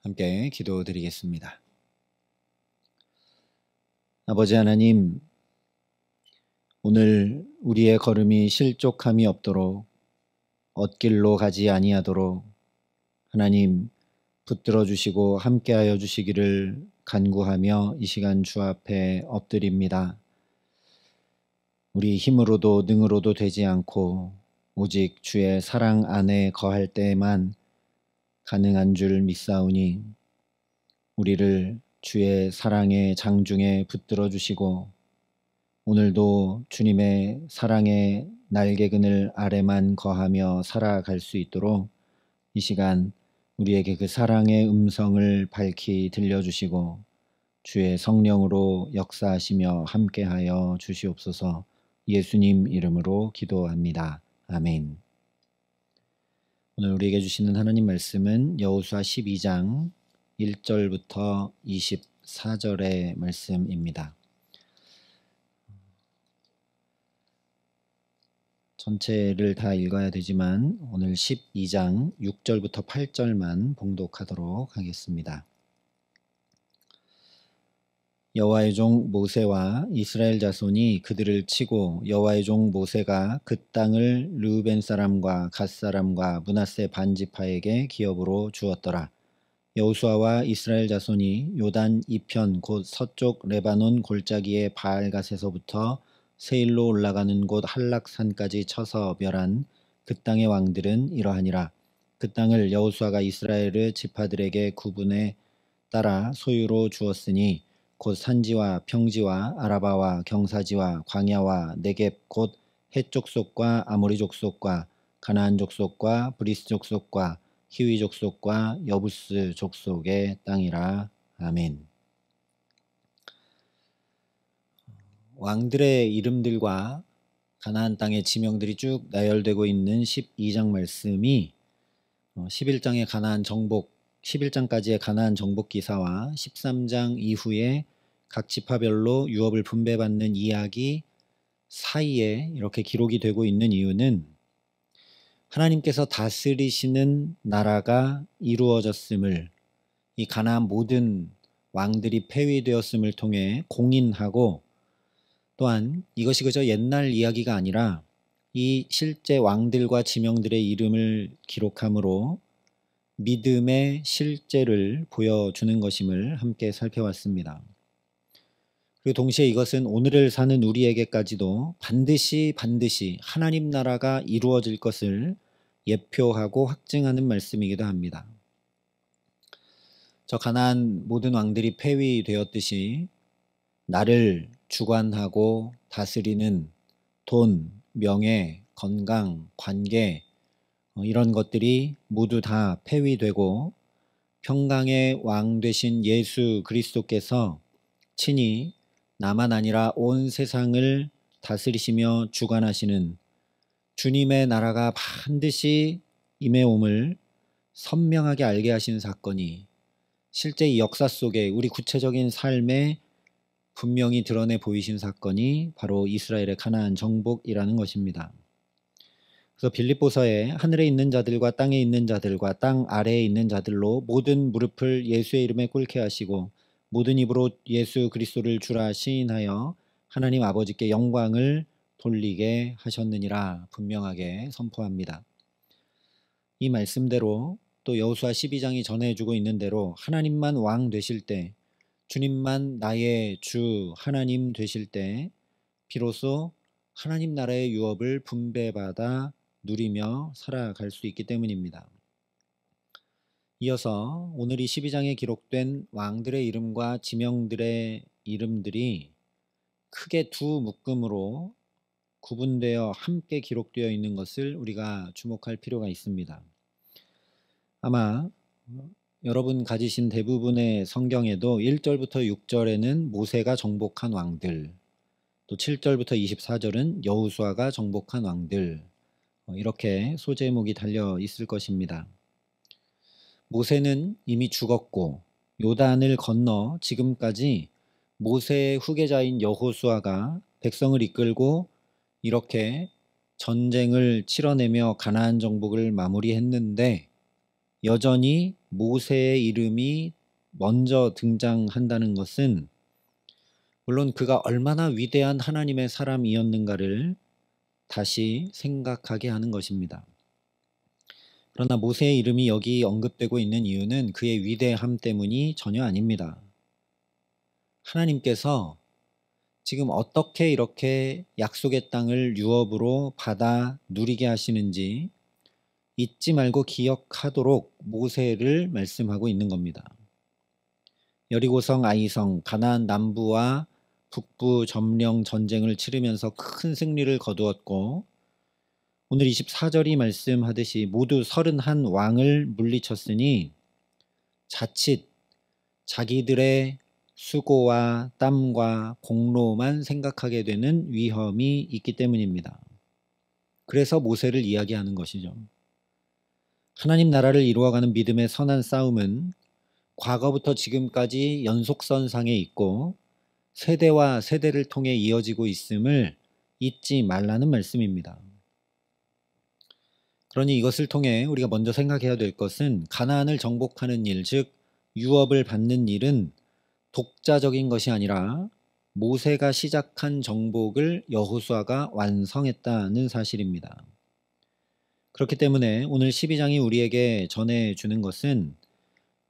함께 기도드리겠습니다. 아버지 하나님, 오늘 우리의 걸음이 실족함이 없도록 엇길로 가지 아니하도록 하나님 붙들어 주시고 함께하여 주시기를 간구하며 이 시간 주 앞에 엎드립니다. 우리 힘으로도 능으로도 되지 않고 오직 주의 사랑 안에 거할 때에만 가능한 줄 믿사오니 우리를 주의 사랑의 장중에 붙들어 주시고 오늘도 주님의 사랑의 날개그늘 아래만 거하며 살아갈 수 있도록 이 시간 우리에게 그 사랑의 음성을 밝히 들려주시고 주의 성령으로 역사하시며 함께하여 주시옵소서. 예수님 이름으로 기도합니다. 아멘. 오늘 우리에게 주시는 하나님 말씀은 여호수아 12장 1절부터 24절의 말씀입니다. 전체를 다 읽어야 되지만 오늘 12장 6절부터 8절만 봉독하도록 하겠습니다. 여호와의 종 모세와 이스라엘 자손이 그들을 치고 여호와의 종 모세가 그 땅을 르우벤 사람과 갓 사람과 므낫세 반지파에게 기업으로 주었더라. 여호수아와 이스라엘 자손이 요단 이편 곧 서쪽 레바논 골짜기의 바알갓에서부터 세일로 올라가는 곳 할락산까지 쳐서 멸한 그 땅의 왕들은 이러하니라. 그 땅을 여호수아가 이스라엘의 지파들에게 구분에 따라 소유로 주었으니 곧 산지와 평지와 아라바와 경사지와 광야와 네겝 곧 헷 족속과 아모리 족속과 가나안 족속과 브리스 족속과 히위 족속과 여부스 족속의 땅이라. 아멘. 왕들의 이름들과 가나안 땅의 지명들이 쭉 나열되고 있는 12장 말씀이 11장의 가나안 정복 11장까지의 가나안 정복 기사와 13장 이후에 각 지파별로 유업을 분배받는 이야기 사이에 이렇게 기록이 되고 있는 이유는 하나님께서 다스리시는 나라가 이루어졌음을 이 가나안 모든 왕들이 폐위되었음을 통해 공인하고 또한 이것이 그저 옛날 이야기가 아니라 이 실제 왕들과 지명들의 이름을 기록함으로 믿음의 실제를 보여주는 것임을 함께 살펴봤습니다. 그리고 동시에 이것은 오늘을 사는 우리에게까지도 반드시 하나님 나라가 이루어질 것을 예표하고 확증하는 말씀이기도 합니다. 저 가나안 모든 왕들이 폐위되었듯이 나를 주관하고 다스리는 돈, 명예, 건강, 관계 이런 것들이 모두 다 폐위되고 평강의 왕 되신 예수 그리스도께서 친히 나만 아니라 온 세상을 다스리시며 주관하시는 주님의 나라가 반드시 임해옴을 선명하게 알게 하시는 사건이 실제 이 역사 속에 우리 구체적인 삶에 분명히 드러내 보이신 사건이 바로 이스라엘의 가나안 정복이라는 것입니다. 그래서 빌립보서에 하늘에 있는 자들과 땅에 있는 자들과 땅 아래에 있는 자들로 모든 무릎을 예수의 이름에 꿇게 하시고 모든 입으로 예수 그리스도를 주라 시인하여 하나님 아버지께 영광을 돌리게 하셨느니라 분명하게 선포합니다. 이 말씀대로 또 여호수아 12장이 전해주고 있는 대로 하나님만 왕 되실 때 주님만 나의 주 하나님 되실 때 비로소 하나님 나라의 유업을 분배받아 누리며 살아갈 수 있기 때문입니다. 이어서 오늘 이 12장에 기록된 왕들의 이름과 지명들의 이름들이 크게 두 묶음으로 구분되어 함께 기록되어 있는 것을 우리가 주목할 필요가 있습니다. 아마 여러분 가지신 대부분의 성경에도 1절부터 6절에는 모세가 정복한 왕들, 또 7절부터 24절은 여호수아가 정복한 왕들 이렇게 소제목이 달려 있을 것입니다. 모세는 이미 죽었고 요단을 건너 지금까지 모세의 후계자인 여호수아가 백성을 이끌고 이렇게 전쟁을 치러내며 가나안 정복을 마무리했는데 여전히 모세의 이름이 먼저 등장한다는 것은 물론 그가 얼마나 위대한 하나님의 사람이었는가를 다시 생각하게 하는 것입니다. 그러나 모세의 이름이 여기 언급되고 있는 이유는 그의 위대함 때문이 전혀 아닙니다. 하나님께서 지금 어떻게 이렇게 약속의 땅을 유업으로 받아 누리게 하시는지 잊지 말고 기억하도록 모세를 말씀하고 있는 겁니다. 여리고성, 아이성, 가나안 남부와 북부 점령 전쟁을 치르면서 큰 승리를 거두었고 오늘 24절이 말씀하듯이 모두 31 왕을 물리쳤으니 자칫 자기들의 수고와 땀과 공로만 생각하게 되는 위험이 있기 때문입니다. 그래서 모세를 이야기하는 것이죠. 하나님 나라를 이루어가는 믿음의 선한 싸움은 과거부터 지금까지 연속선상에 있고 세대와 세대를 통해 이어지고 있음을 잊지 말라는 말씀입니다. 그러니 이것을 통해 우리가 먼저 생각해야 될 것은 가나안을 정복하는 일, 즉 유업을 받는 일은 독자적인 것이 아니라 모세가 시작한 정복을 여호수아가 완성했다는 사실입니다. 그렇기 때문에 오늘 12장이 우리에게 전해주는 것은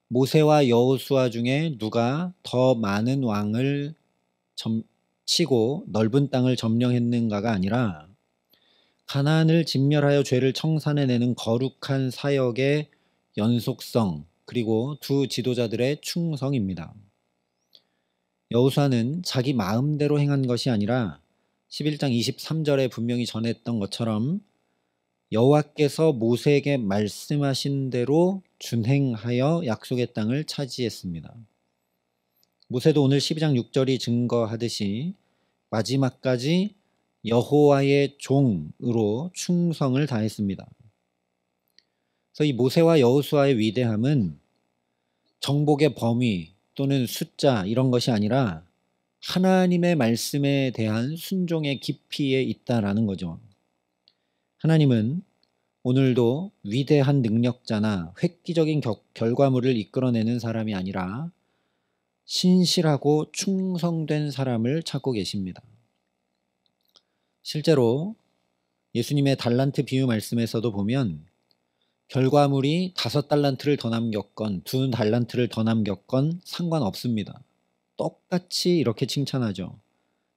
모세와 여호수아 중에 누가 더 많은 왕을 치고 넓은 땅을 점령했는가가 아니라 가나안을 진멸하여 죄를 청산해내는 거룩한 사역의 연속성 그리고 두 지도자들의 충성입니다. 여호수아는 자기 마음대로 행한 것이 아니라 11장 23절에 분명히 전했던 것처럼 여호와께서 모세에게 말씀하신 대로 준행하여 약속의 땅을 차지했습니다. 모세도 오늘 12장 6절이 증거하듯이 마지막까지 여호와의 종으로 충성을 다했습니다. 그래서 이 모세와 여호수아의 위대함은 정복의 범위 또는 숫자 이런 것이 아니라 하나님의 말씀에 대한 순종의 깊이에 있다라는 거죠. 하나님은 오늘도 위대한 능력자나 획기적인 결과물을 이끌어내는 사람이 아니라 신실하고 충성된 사람을 찾고 계십니다. 실제로 예수님의 달란트 비유 말씀에서도 보면 결과물이 5달란트를 더 남겼건 2달란트를 더 남겼건 상관없습니다. 똑같이 이렇게 칭찬하죠.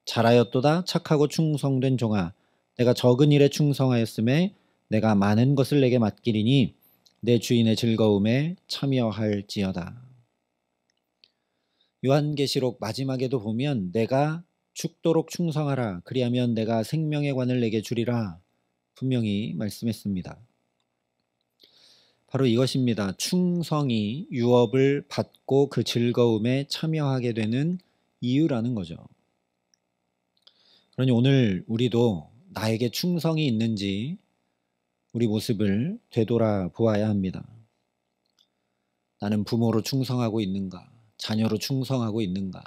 잘하였도다 착하고 충성된 종아, 내가 적은 일에 충성하였음에 내가 많은 것을 내게 맡기리니 내 주인의 즐거움에 참여할지어다. 요한계시록 마지막에도 보면 내가 죽도록 충성하라 그리하면 내가 생명의 관을 내게 주리라 분명히 말씀했습니다. 바로 이것입니다. 충성이 유업을 받고 그 즐거움에 참여하게 되는 이유라는 거죠. 그러니 오늘 우리도 나에게 충성이 있는지 우리 모습을 되돌아 보아야 합니다. 나는 부모로 충성하고 있는가? 자녀로 충성하고 있는가?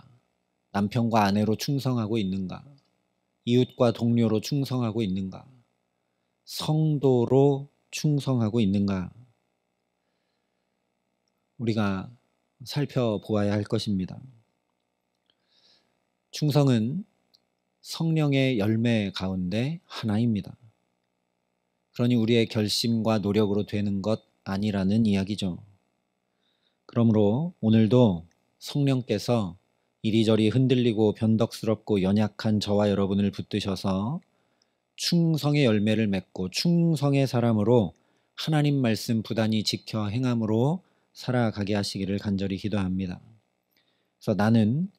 남편과 아내로 충성하고 있는가? 이웃과 동료로 충성하고 있는가? 성도로 충성하고 있는가? 우리가 살펴보아야 할 것입니다. 충성은 성령의 열매 가운데 하나입니다. 그러니 우리의 결심과 노력으로 되는 것 아니라는 이야기죠. 그러므로 오늘도 성령께서 이리저리 흔들리고 변덕스럽고 연약한 저와 여러분을 붙드셔서 충성의 열매를 맺고 충성의 사람으로 하나님 말씀 부단히 지켜 행함으로 살아가게 하시기를 간절히 기도합니다. 그래서 나는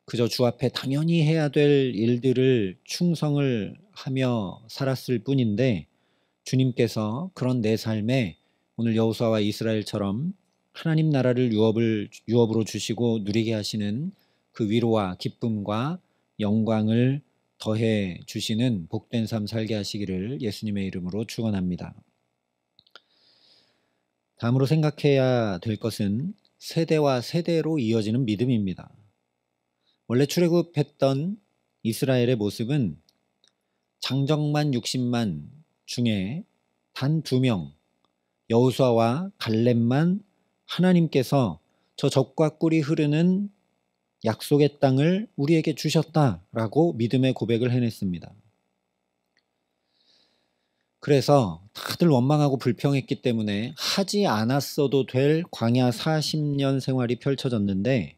그저 주 앞에 당연히 해야 될 일들을 충성을 하며 살았을 뿐인데 주님께서 그런 내 삶에 오늘 여호수아와 이스라엘처럼 하나님 나라를 유업으로 주시고 누리게 하시는 그 위로와 기쁨과 영광을 더해 주시는 복된 삶 살게 하시기를 예수님의 이름으로 축원합니다. 다음으로 생각해야 될 것은 세대와 세대로 이어지는 믿음입니다. 원래 출애굽했던 이스라엘의 모습은 장정만 60만 중에 단 2명 여호수아와 갈렙만 하나님께서 저 젖과 꿀이 흐르는 약속의 땅을 우리에게 주셨다라고 믿음의 고백을 해냈습니다. 그래서 다들 원망하고 불평했기 때문에 하지 않았어도 될 광야 40년 생활이 펼쳐졌는데,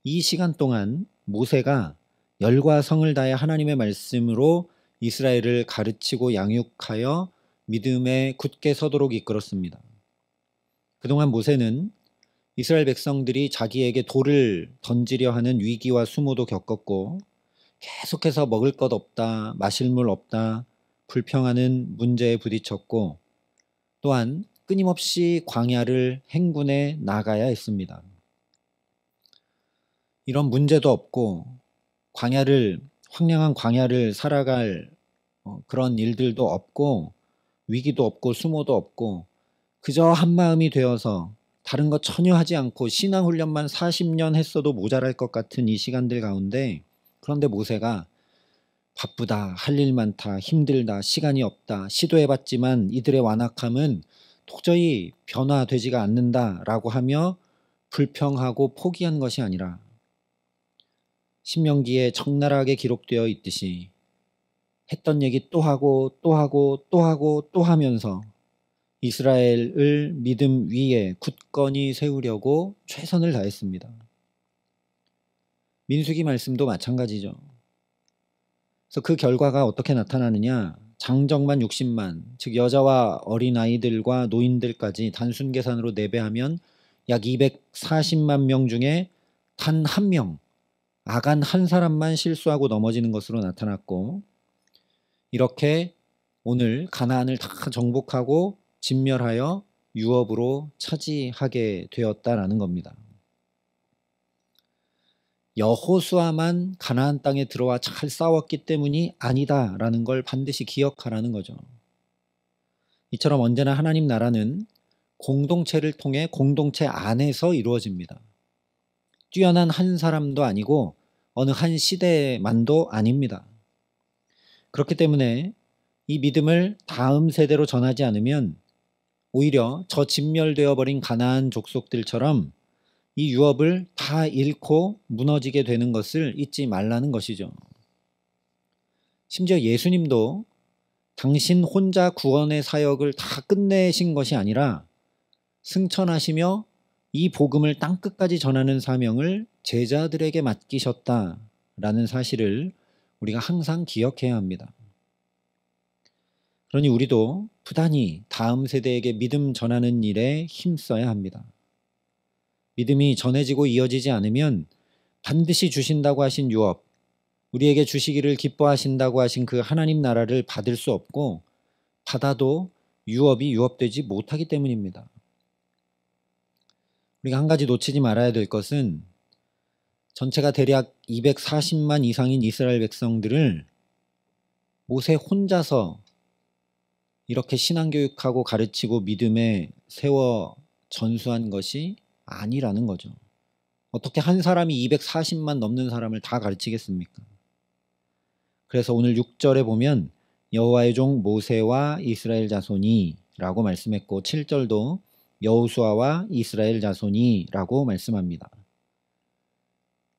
이 시간 동안 모세가 열과 성을 다해 하나님의 말씀으로 이스라엘을 가르치고 양육하여 믿음에 굳게 서도록 이끌었습니다. 그동안 모세는 이스라엘 백성들이 자기에게 돌을 던지려 하는 위기와 수모도 겪었고, 계속해서 먹을 것 없다, 마실 물 없다, 불평하는 문제에 부딪혔고, 또한 끊임없이 광야를 행군해 나가야 했습니다. 이런 문제도 없고 황량한 광야를 살아갈 그런 일들도 없고 위기도 없고 수모도 없고 그저 한마음이 되어서 다른 것 전혀 하지 않고 신앙훈련만 40년 했어도 모자랄 것 같은 이 시간들 가운데, 그런데 모세가 바쁘다, 할 일 많다, 힘들다, 시간이 없다, 시도해봤지만 이들의 완악함은 도저히 변화되지가 않는다라고 하며 불평하고 포기한 것이 아니라, 신명기에 적나라하게 기록되어 있듯이 했던 얘기 또 하고 또 하고 또 하고 또 하면서 이스라엘을 믿음 위에 굳건히 세우려고 최선을 다했습니다. 민수기 말씀도 마찬가지죠. 그래서 그 결과가 어떻게 나타나느냐, 장정만 60만, 즉 여자와 어린아이들과 노인들까지 단순 계산으로 내배하면 약 240만 명 중에 단 한 명, 아간 한 사람만 실수하고 넘어지는 것으로 나타났고, 이렇게 오늘 가나안을 다 정복하고 진멸하여 유업으로 차지하게 되었다라는 겁니다. 여호수아만 가나안 땅에 들어와 잘 싸웠기 때문이 아니다라는 걸 반드시 기억하라는 거죠. 이처럼 언제나 하나님 나라는 공동체를 통해 공동체 안에서 이루어집니다. 뛰어난 한 사람도 아니고 어느 한 시대만도 아닙니다. 그렇기 때문에 이 믿음을 다음 세대로 전하지 않으면 오히려 저 진멸되어 버린 가나안 족속들처럼 이 유업을 다 잃고 무너지게 되는 것을 잊지 말라는 것이죠. 심지어 예수님도 당신 혼자 구원의 사역을 다 끝내신 것이 아니라 승천하시며 이 복음을 땅끝까지 전하는 사명을 제자들에게 맡기셨다라는 사실을 우리가 항상 기억해야 합니다. 그러니 우리도 부단히 다음 세대에게 믿음 전하는 일에 힘써야 합니다. 믿음이 전해지고 이어지지 않으면 반드시 주신다고 하신 유업, 우리에게 주시기를 기뻐하신다고 하신 그 하나님 나라를 받을 수 없고, 받아도 유업이 유업되지 못하기 때문입니다. 우리가 한 가지 놓치지 말아야 될 것은 전체가 대략 240만 이상인 이스라엘 백성들을 모세 혼자서 이렇게 신앙교육하고 가르치고 믿음에 세워 전수한 것이 아니라는 거죠. 어떻게 한 사람이 240만 넘는 사람을 다 가르치겠습니까? 그래서 오늘 6절에 보면 여호와의 종 모세와 이스라엘 자손이 라고 말씀했고, 7절도 여호수아와 이스라엘 자손이 라고 말씀합니다.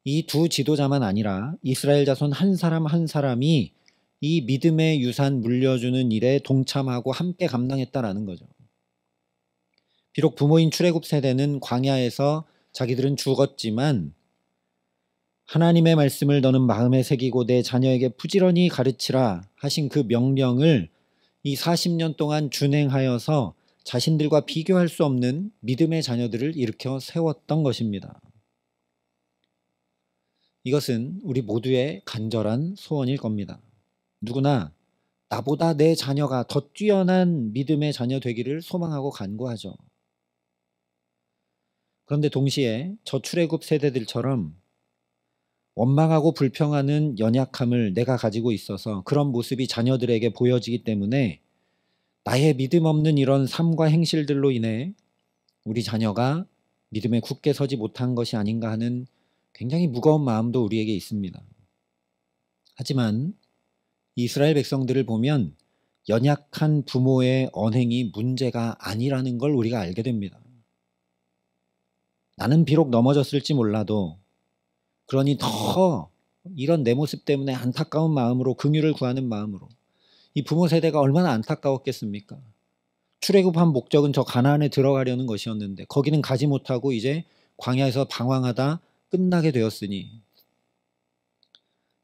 이 두 지도자만 아니라 이스라엘 자손 한 사람 한 사람이 이 믿음의 유산 물려주는 일에 동참하고 함께 감당했다라는 거죠. 비록 부모인 출애굽 세대는 광야에서 자기들은 죽었지만 하나님의 말씀을 너는 마음에 새기고 내 자녀에게 부지런히 가르치라 하신 그 명령을 이 40년 동안 준행하여서 자신들과 비교할 수 없는 믿음의 자녀들을 일으켜 세웠던 것입니다. 이것은 우리 모두의 간절한 소원일 겁니다. 누구나 나보다 내 자녀가 더 뛰어난 믿음의 자녀 되기를 소망하고 간구하죠. 그런데 동시에 저 출애굽 세대들처럼 원망하고 불평하는 연약함을 내가 가지고 있어서 그런 모습이 자녀들에게 보여지기 때문에 나의 믿음 없는 이런 삶과 행실들로 인해 우리 자녀가 믿음에 굳게 서지 못한 것이 아닌가 하는 굉장히 무거운 마음도 우리에게 있습니다. 하지만 이스라엘 백성들을 보면 연약한 부모의 언행이 문제가 아니라는 걸 우리가 알게 됩니다. 나는 비록 넘어졌을지 몰라도 그러니 더 이런 내 모습 때문에 안타까운 마음으로 긍휼을 구하는 마음으로 이 부모 세대가 얼마나 안타까웠겠습니까? 출애굽한 목적은 저 가나안에 들어가려는 것이었는데 거기는 가지 못하고 이제 광야에서 방황하다 끝나게 되었으니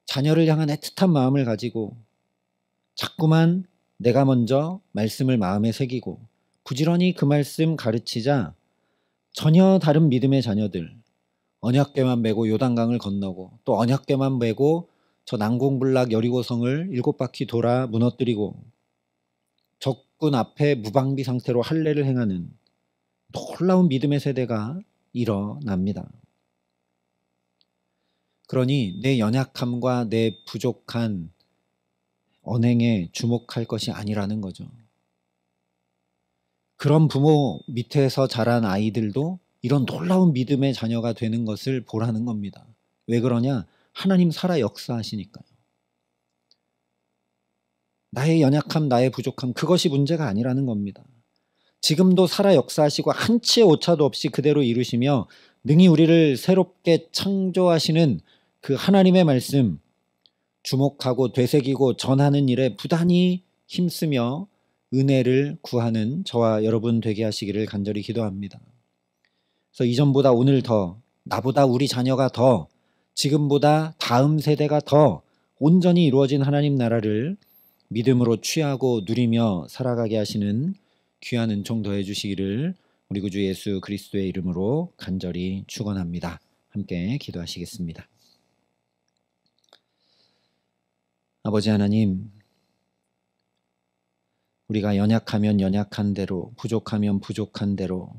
자녀를 향한 애틋한 마음을 가지고 자꾸만 내가 먼저 말씀을 마음에 새기고 부지런히 그 말씀 가르치자 전혀 다른 믿음의 자녀들 언약궤만 메고 요단강을 건너고 또 언약궤만 메고 저 난공불락 여리고성을 7바퀴 돌아 무너뜨리고 적군 앞에 무방비 상태로 할례를 행하는 놀라운 믿음의 세대가 일어납니다. 그러니 내 연약함과 내 부족한 언행에 주목할 것이 아니라는 거죠. 그런 부모 밑에서 자란 아이들도 이런 놀라운 믿음의 자녀가 되는 것을 보라는 겁니다. 왜 그러냐? 하나님 살아 역사하시니까요. 나의 연약함, 나의 부족함, 그것이 문제가 아니라는 겁니다. 지금도 살아 역사하시고 한치의 오차도 없이 그대로 이루시며 능히 우리를 새롭게 창조하시는 그 하나님의 말씀 주목하고 되새기고 전하는 일에 부단히 힘쓰며 은혜를 구하는 저와 여러분 되게 하시기를 간절히 기도합니다. 그래서 이전보다 오늘 더, 나보다 우리 자녀가 더, 지금보다 다음 세대가 더 온전히 이루어진 하나님 나라를 믿음으로 취하고 누리며 살아가게 하시는 귀한 은총 더해 주시기를 우리 구주 예수 그리스도의 이름으로 간절히 축원합니다. 함께 기도하시겠습니다. 아버지 하나님, 우리가 연약하면 연약한 대로, 부족하면 부족한 대로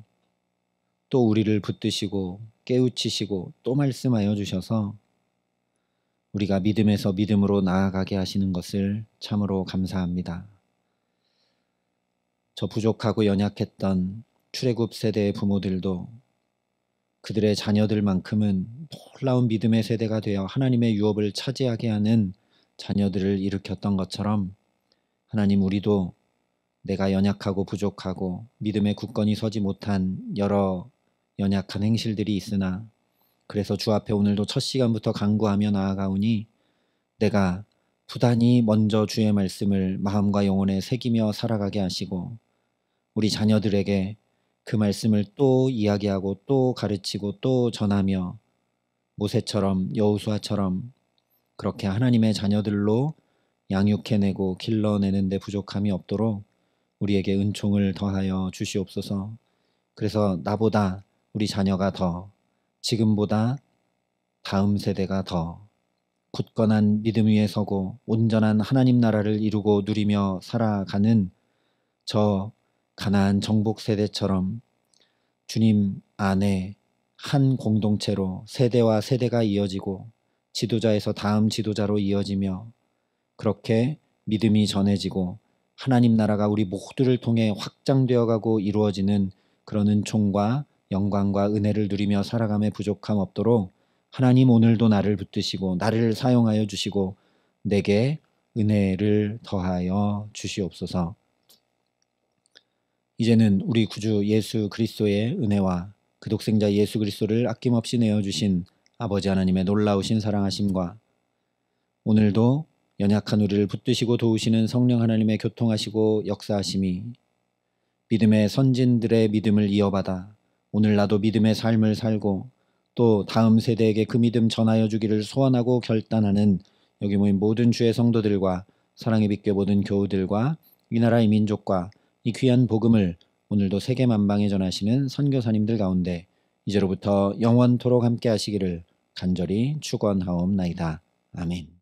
또 우리를 붙드시고 깨우치시고 또 말씀하여 주셔서 우리가 믿음에서 믿음으로 나아가게 하시는 것을 참으로 감사합니다. 저 부족하고 연약했던 출애굽 세대의 부모들도 그들의 자녀들만큼은 놀라운 믿음의 세대가 되어 하나님의 유업을 차지하게 하는 자녀들을 일으켰던 것처럼 하나님, 우리도 내가 연약하고 부족하고 믿음의 굳건히 서지 못한 여러 연약한 행실들이 있으나 그래서 주 앞에 오늘도 첫 시간부터 간구하며 나아가오니 내가 부단히 먼저 주의 말씀을 마음과 영혼에 새기며 살아가게 하시고 우리 자녀들에게 그 말씀을 또 이야기하고 또 가르치고 또 전하며 모세처럼 여호수아처럼 그렇게 하나님의 자녀들로 양육해내고 길러내는 데 부족함이 없도록 우리에게 은총을 더하여 주시옵소서. 그래서 나보다 우리 자녀가 더, 지금보다 다음 세대가 더 굳건한 믿음 위에 서고 온전한 하나님 나라를 이루고 누리며 살아가는 저 가나안 정복 세대처럼 주님 안에 한 공동체로 세대와 세대가 이어지고 지도자에서 다음 지도자로 이어지며 그렇게 믿음이 전해지고 하나님 나라가 우리 모두를 통해 확장되어 가고 이루어지는 그런 은총과 영광과 은혜를 누리며 살아감에 부족함 없도록 하나님 오늘도 나를 붙드시고 나를 사용하여 주시고 내게 은혜를 더하여 주시옵소서. 이제는 우리 구주 예수 그리스도의 은혜와 그 독생자 예수 그리스도를 아낌없이 내어주신 아버지 하나님의 놀라우신 사랑하심과 오늘도 연약한 우리를 붙드시고 도우시는 성령 하나님의 교통하시고 역사하심이 믿음의 선진들의 믿음을 이어받아 오늘 나도 믿음의 삶을 살고 또 다음 세대에게 그 믿음 전하여 주기를 소원하고 결단하는 여기 모인 모든 주의 성도들과 사랑의 빛교 모든 교우들과 이 나라 이 민족과 이 귀한 복음을 오늘도 세계 만방에 전하시는 선교사님들 가운데 이제로부터 영원토록 함께 하시기를 간절히 축원하옵나이다. 아멘.